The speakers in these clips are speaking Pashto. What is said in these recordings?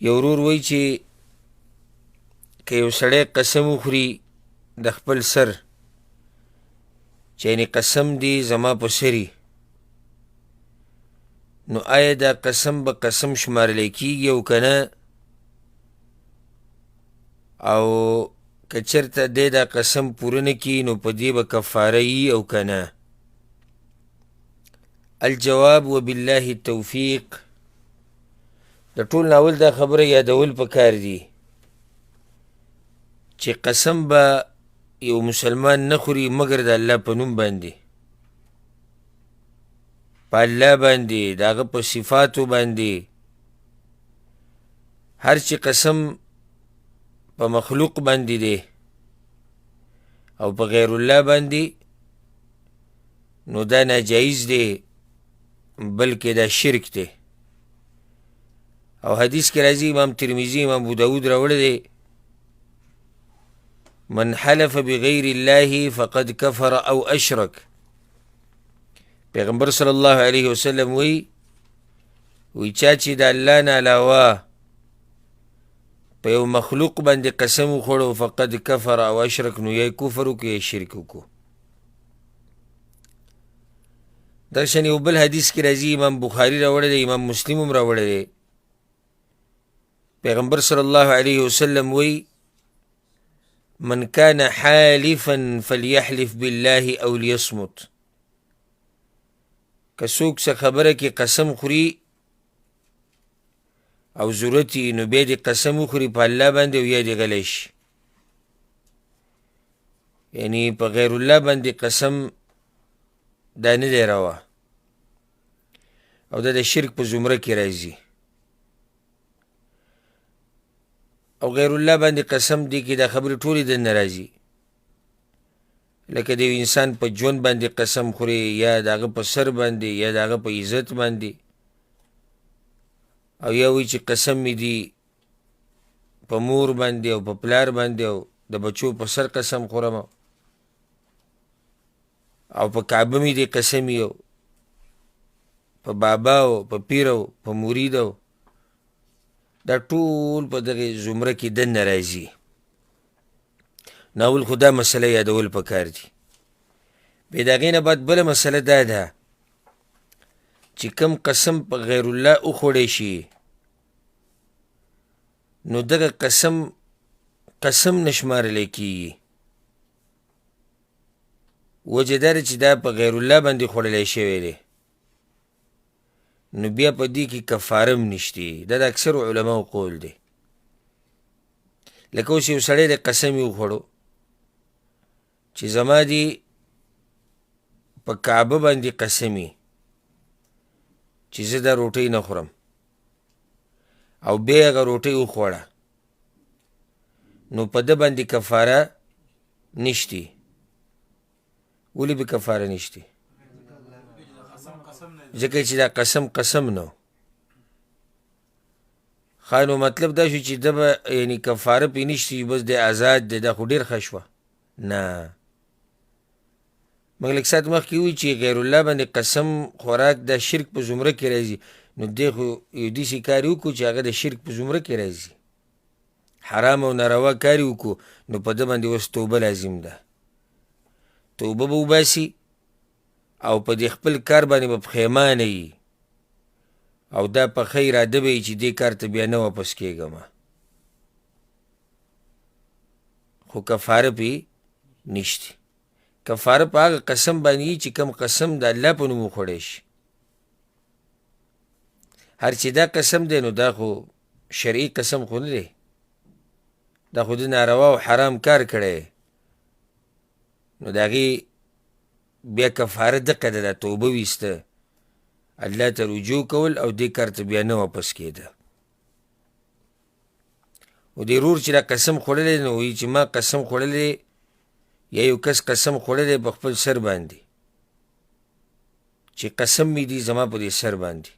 یو ورور وایي چې که یو سړی قسم وخوري د خپل سر چې یعنې قسم دی زما په سري، نو آیا دا قسم به قسم شمارلی کیږي او که نه؟ او که چېرته دی دا قسم پوره نه کړي نو په دې به کفاره یي او که نه؟ الجواب وبالله التوفیق. د ټول ناول دا خبره یادول پکار دي چې قسم به یو مسلمان نه خوري مګر د الله په نوم باندې، په الله باندې، د هغه په صفاتو باندې. هر چې قسم په مخلوق باندې دی او په غیر الله باندې نو دا ناجایز دی، بلکې دا شرک دی. او حدیث کې راځي، امام ترمذي امام ابو داود راوړی دی، من حلف بغیر الله فقد کفر او اشرک. پیغمبر صلی الله علیه وسلم وی چا چې د الله نه علاوه په یو مخلوق باندې قسم وخوړو فقد کفر او اشرک، نو یا کفر وکړو یا شرک وکړو. درشن یو بل حدیث کې راځي، امام بخاري راوړی دی، امام مسلم هم راوړی دی. پیغمبر صلی الله علیه وسلم وی من كان حالفا فليحلف بالله او ليصمت. که څوک څه خبره کې قسم خوري او ضرورت یې نو بیا دې قسم وخوري په الله باندې او یا دې غلی شي. یعنې په غیر الله باندې قسم دا نه دی روا او دا د شرک په زمره کې راځي. او غیر الله باندې قسم دی کې دا خبرې ټولې دننه راځي، لکه د یو انسان په ژوند باندې قسم خوري، یا د هغه په سر باندې، یا د هغه په عزت باندې، او یا وایي چې قسم مې دی په مور باندې او په پلار باندې او د بچو په سر قسم خورم، او په کعبه مې دی قسم یو، په بابا او په پیر او په مرید او دا ټول په دغه زمره کې دننه راځي. ناول خو دا مسله یادول پکار دي. بیا د هغې نه بعد بله مسله دا ده چې کوم قسم په غیر الله وخوړی شي نو دغه قسم نه شمارلی کېږي. وجه دا ده چې دا په غیر الله باندې خوړلی شوی دی، نو بیا په دې کې کفاره هم نشته. دا د اکثرو علماو قول دی. لکه اوس یو سړی د قسم یې وخوړو چې زما دې په کعبه باندې قسمي چې زه دا روټۍ نه خورم، او بیا هغه روټۍ وخوړه، نو په ده باندې کفاره نشته. ولې به کفاره نشته؟ ځکه چې دا قسم نه ښه. نو مطلب دا شو چې ده به یعنې کفاره پې نشته، بس دی آزاد دی، دا خو ډېر ښه شوه. نه، موږ لږ ساعت مخکې ووایي چې غیر الله باندې قسم خوراک دا شرک په زمره کې راځي، نو دی خو یو داسې کار یې وکړو چې هغه د شرک په زمره کې راځي، حرام او ناروا کار یې وکړو، نو په ده باندې اوس توبه لازم ده. توبه به وباسي او په دې خپل کار باندې به پښیمانه وي، او دا په ښه اراده به وي چې دې کار ته بیا نه واپس کېږم، خو کفاره پې نشته. کفاره په هغه قسم باندې چې کوم قسم د الله په نوم وخوړی شي. هر چې دا قسم دی نو دا خو شرعي قسم خو نه دی، دا خو د ناروا او حرام کار کړی، نو د هغې بیا کفاره دقه ده، دا توبه ویسته، الله ته رجوع کول او دې کار ته بیا نه واپس کېده. او دې ورور چې دا قسم خوړلی نو وایي چې ما قسم خوړلی، یا یو کس قسم خوړلی په خپل سر باندې چې قسم مې دی زما په دې سر باندې،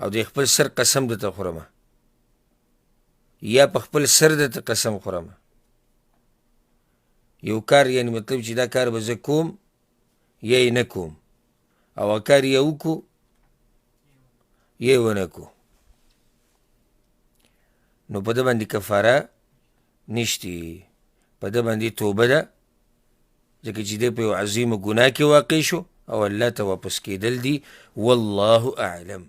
او د خپل سر قسم درته خورم، یا په خپل سر درته قسم خورم. یو کار یعنی مطلب چې دا کار به زه کوم یا یې نه کوم، او کار یې وکړو یا یې ونه کړو. نو په ده باندې کفاره نشتی، په ده باندې توبه ده، ځکه چې دی په یو عظیمه ګناه کې واقع شو او الله ته واپس کېدل دي. والله اعلم.